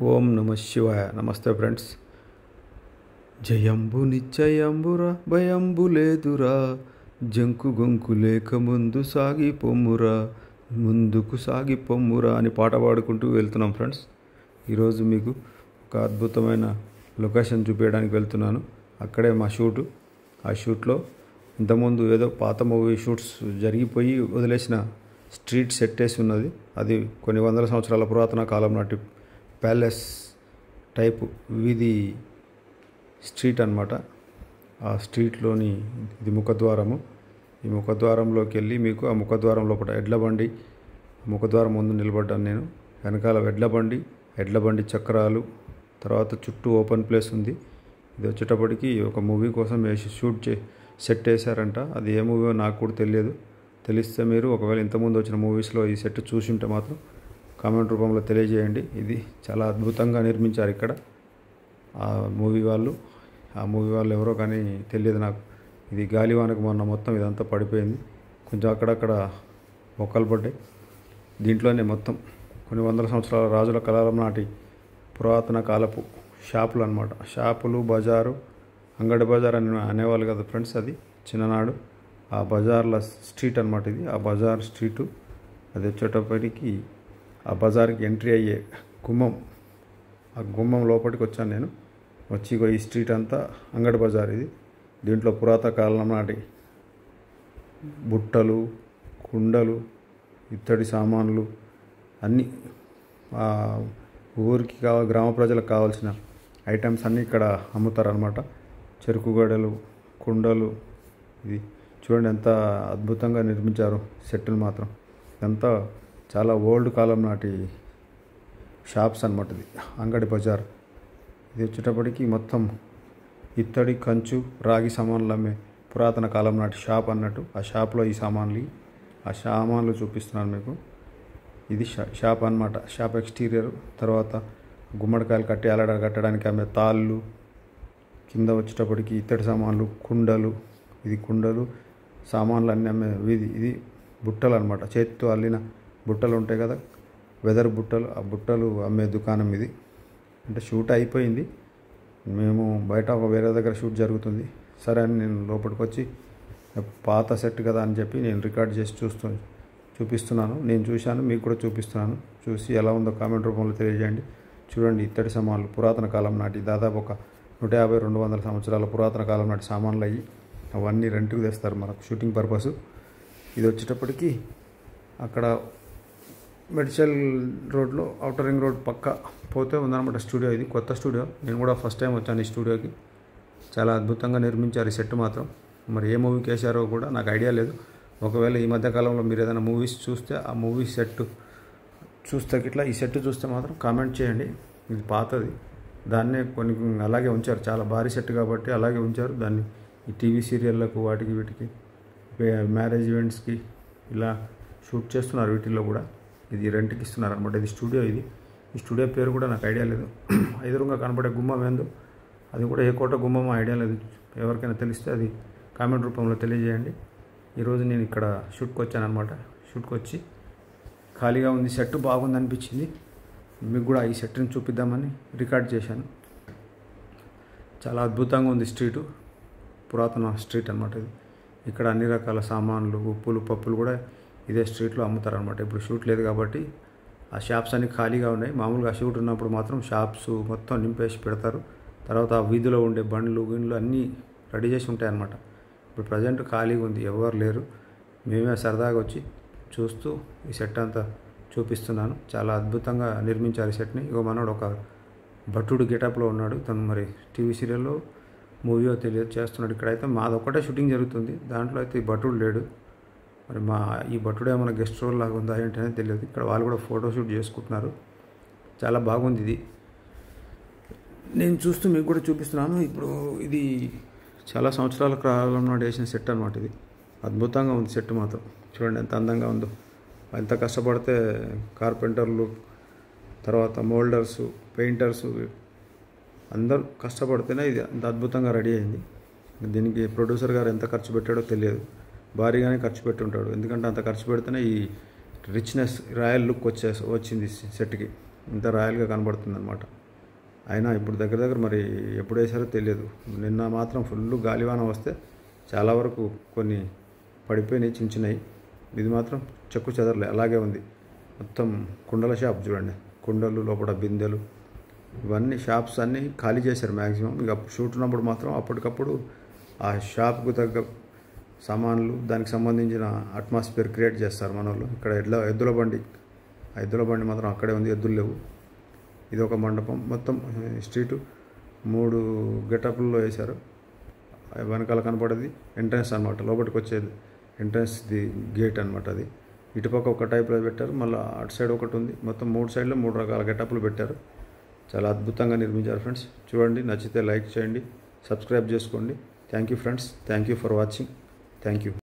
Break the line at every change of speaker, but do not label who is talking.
ఓం నమ శివాయ. నమస్తే ఫ్రెండ్స్. జయంబు నిశ్చయంబురా భయంబు లేదురా, జంకు గొంకు లేక ముందు సాగి పొమ్మురా, ముందుకు సాగి పొమ్మురా అని పాట పాడుకుంటూ వెళ్తున్నాం ఫ్రెండ్స్. ఈరోజు మీకు ఒక అద్భుతమైన లొకేషన్ చూపించడానికి వెళ్తున్నాను. అక్కడే మా షూటు. ఆ షూట్లో ఇంతకుముందు ఏదో పాత మూవీ షూట్స్ జరిగిపోయి వదిలేసిన స్ట్రీట్ సెట్ వేసి ఉన్నది. అది కొన్ని వందల సంవత్సరాల పురాతన కాలం నాటి ప్యాలెస్ టైపు వీధి స్ట్రీట్ అన్నమాట. ఆ స్ట్రీట్లోని ఇది ముఖద్వారము. ఈ ముఖద్వారంలోకి వెళ్ళి మీకు ఆ ముఖద్వారం లోపల ఎడ్ల బండి, ముఖద్వారం ముందు నిలబడ్డాను నేను. వెనకాల ఎడ్ల బండి చక్రాలు, తర్వాత చుట్టూ ఓపెన్ ప్లేస్ ఉంది. ఇది వచ్చేటప్పటికి ఒక మూవీ కోసం వేసి సెట్ వేశారంట. అది ఏ మూవీ నాకు కూడా తెలియదు. తెలిస్తే మీరు ఒకవేళ ఇంతకుముందు వచ్చిన మూవీస్లో ఈ సెట్ చూసి ఉంటే మాత్రం కామెంట్ రూపంలో తెలియజేయండి. ఇది చాలా అద్భుతంగా నిర్మించారు ఇక్కడ ఆ మూవీ వాళ్ళు ఎవరో కానీ తెలియదు నాకు. ఇది గాలివానకు మొన్న మొత్తం ఇదంతా పడిపోయింది. కొంచెం అక్కడక్కడ మొక్కలు పడ్డాయి. దీంట్లోనే మొత్తం కొన్ని వందల సంవత్సరాల రాజుల కాలం నాటి పురాతన కాలపు షాపులు అన్నమాట. షాపులు, బజారు, అంగడి బజార్ అని అనేవాళ్ళు కదా ఫ్రెండ్స్. అది చిన్ననాడు ఆ బజార్ల స్ట్రీట్ అన్నమాట. ఇది ఆ బజార్ స్ట్రీటు. అది వచ్చేటప్పటికి ఆ బజార్కి ఎంట్రీ అయ్యే గుమ్మం, ఆ గుమ్మం లోపలికి వచ్చాను నేను. వచ్చి ఈ స్ట్రీట్ అంతా అంగడి బజార్ ఇది. దీంట్లో పురాతన కాలం నాటి బుట్టలు, కుండలు, ఇత్తడి సామాన్లు అన్నీ ఊరికి గ్రామ ప్రజలకు కావాల్సిన ఐటమ్స్ అన్నీ ఇక్కడ అమ్ముతారనమాట. చెరుకు గడలు, కుండలు. ఇది చూడండి ఎంత అద్భుతంగా నిర్మించారు సెట్టును మాత్రం. ఇదంతా చాలా ఓల్డ్ కాలం నాటి షాప్స్ అన్నమాట. ఇది అంగడి బజార్. ఇది వచ్చేటప్పటికి మొత్తం ఇత్తడి, కంచు, రాగి సామాన్లు అమ్మే పురాతన కాలం నాటి షాప్ అన్నట్టు. ఆ షాప్లో ఈ సామాన్లు చూపిస్తున్నాను మీకు. ఇది షాప్ అన్నమాట. Shop exterior. తర్వాత గుమ్మడికాయలు కట్టడానికి అమ్మే తాళ్ళు, కింద వచ్చేటప్పటికి ఇత్తడి సామాన్లు, కుండలు. ఇది కుండలు, సామాన్లు అన్నీ అమ్మే వీధి. ఇది బుట్టలు అన్నమాట. చేతితో అల్లిన బుట్టలు ఉంటాయి కదా, వెదర్ బుట్టలు. ఆ బుట్టలు అమ్మే దుకాణం ఇది. అంటే షూట్ అయిపోయింది. మేము బయట వేరే దగ్గర షూట్ జరుగుతుంది. సరే అని నేను లోపలికి వచ్చి పాత సెట్ కదా అని చెప్పి నేను రికార్డ్ చేసి చూపిస్తున్నాను. నేను చూశాను, మీకు కూడా చూపిస్తున్నాను. చూసి ఎలా ఉందో కామెంట్ రూపంలో తెలియజేయండి. చూడండి, ఇత్తడి సామాన్లు పురాతన కాలం నాటి, దాదాపు ఒక 150-200 సంవత్సరాల పురాతన కాలం నాటి సామాన్లు అయ్యి అవన్నీ రెంట్కి తెస్తారు మనకు షూటింగ్ పర్పస్. ఇది వచ్చేటప్పటికి అక్కడ మెడ్చల్ రోడ్లో ఔటర్ రింగ్ రోడ్ పక్క పోతే ఉందన్నమాట స్టూడియో. ఇది కొత్త స్టూడియో. నేను కూడా ఫస్ట్ టైం వచ్చాను ఈ స్టూడియోకి. చాలా అద్భుతంగా నిర్మించారు ఈ సెట్ మాత్రం. మరి ఏ మూవీకి వేశారో కూడా నాకు ఐడియా లేదు. ఒకవేళ ఈ మధ్యకాలంలో మీరు ఏదైనా మూవీస్ చూస్తే ఆ మూవీ సెట్ చూస్తే ఇట్లా ఈ సెట్ చూస్తే మాత్రం కామెంట్ చేయండి. ఇది పాతది. దాన్నే కొన్ని అలాగే ఉంచారు. చాలా భారీ సెట్ కాబట్టి అలాగే ఉంచారు దాన్ని. ఈ టీవీ సీరియళ్ళకు వీటికి మ్యారేజ్ ఈవెంట్స్కి ఇలా షూట్ చేస్తున్నారు. వీటిల్లో కూడా ఇది రెంట్కి ఇస్తున్నారు అనమాట. ఇది స్టూడియో. ఈ స్టూడియో పేరు కూడా నాకు ఐడియా లేదు. ఎదురుగా కనపడే గుమ్మం ఏందో అది కూడా ఏ కోట గుమ్మమో ఐడియా లేదు. ఎవరికైనా తెలిస్తే అది కామెంట్ రూపంలో తెలియజేయండి. ఈరోజు నేను ఇక్కడ షూట్కి వచ్చాను అనమాట. షూట్కి వచ్చి ఖాళీగా ఉంది, సెట్ బాగుంది అనిపించింది. మీకు కూడా ఈ సెట్ని చూపిద్దామని రికార్డ్ చేశాను. చాలా అద్భుతంగా ఉంది స్ట్రీటు. పురాతన స్ట్రీట్ అనమాట ఇది. ఇక్కడ అన్ని రకాల సామాన్లు, ఉప్పులు, పప్పులు కూడా ఇదే స్ట్రీట్లో అమ్ముతారనమాట. ఇప్పుడు షూట్ లేదు కాబట్టి ఆ షాప్స్ అన్నీ ఖాళీగా ఉన్నాయి. మామూలుగా షూట్ ఉన్నప్పుడు మాత్రం షాప్స్ మొత్తం నింపేసి పెడతారు. తర్వాత ఆ వీధిలో ఉండే బండ్లు అన్నీ రెడీ చేసి ఉంటాయి అన్నమాట. ఇప్పుడు ప్రజెంట్ ఖాళీగా ఉంది, ఎవరు లేరు. మేమే సరదాగా వచ్చి చూస్తూ ఈ సెట్ అంతా చూపిస్తున్నాను. చాలా అద్భుతంగా నిర్మించారు ఈ సెట్ని. ఇగో మనోడు ఒక భట్టుడు గెటప్లో ఉన్నాడు. తను మరి టీవీ సీరియల్లో మూవీయో తెలియదు చేస్తున్నాడు. ఇక్కడైతే మాదొక్కటే షూటింగ్ జరుగుతుంది. దాంట్లో అయితే ఈ భట్టుడు లేడు. మరి ఈ భట్టుడు ఏమైనా గెస్ట్ రోల్ లాగా ఉందా ఏంటనే తెలియదు. ఇక్కడ వాళ్ళు కూడా ఫోటోషూట్ చేసుకుంటున్నారు. చాలా బాగుంది ఇది. నేను చూస్తూ మీకు కూడా చూపిస్తున్నాను. ఇప్పుడు ఇది చాలా సంవత్సరాల కాలం నాటి వేసిన సెట్ అనమాట. ఇది అద్భుతంగా ఉంది సెట్ మాత్రం. చూడండి ఎంత అందంగా ఉందో. ఎంత కష్టపడితే కార్పెంటర్లు, తర్వాత మోల్డర్సు, పెయింటర్సు అందరూ కష్టపడితేనే ఇది అంత అద్భుతంగా రెడీ అయింది. దీనికి ప్రొడ్యూసర్ గారు ఎంత ఖర్చు పెట్టాడో తెలియదు. భారీగానే ఖర్చు పెట్టి ఉంటాడు. ఎందుకంటే అంత ఖర్చు పెడితేనే ఈ రిచ్నెస్, రాయల్ లుక్ వచ్చింది సెట్కి. ఇంత రాయల్గా కనబడుతుంది అనమాట. అయినా ఇప్పుడు దగ్గర దగ్గర మరి ఎప్పుడు వేసారో తెలియదు. నిన్న మాత్రం ఫుల్ గాలివాన వస్తే చాలా వరకు కొన్ని పడిపోయినాయి, చించినాయి. ఇది మాత్రం చెక్కు చెదరలే, అలాగే ఉంది. మొత్తం కుండల షాప్ చూడండి, కుండలు, లోపల బిందెలు, ఇవన్నీ షాప్స్ అన్నీ ఖాళీ చేశారు మ్యాక్సిమం. ఇక షూట్ ఉన్నప్పుడు మాత్రం అప్పటికప్పుడు ఆ షాప్కు తగ్గ సామాన్లు, దానికి సంబంధించిన అట్మాస్ఫియర్ క్రియేట్ చేస్తారు మన వాళ్ళు. ఇక్కడ ఎద్దుల బండి మాత్రం అక్కడే ఉంది, ఎద్దులు లేవు. ఇది ఒక మండపం, మొత్తం స్ట్రీటు 3 గెటప్లలో వేశారు. వెనకాల కనపడేది ఎంట్రన్స్ అనమాట, లోపలికి వచ్చేది ఎంట్రన్స్ది గేట్ అనమాట. అది ఇటుపక్క ఒక టైప్లో పెట్టారు, మళ్ళీ అటు సైడ్ ఒకటి ఉంది. మొత్తం 3 సైడ్లో 3 రకాల గెటప్లు పెట్టారు. చాలా అద్భుతంగా నిర్మించారు ఫ్రెండ్స్. చూడండి, నచ్చితే లైక్ చేయండి, సబ్స్క్రైబ్ చేసుకోండి. Thank you friends, thank you for watching. Thank you.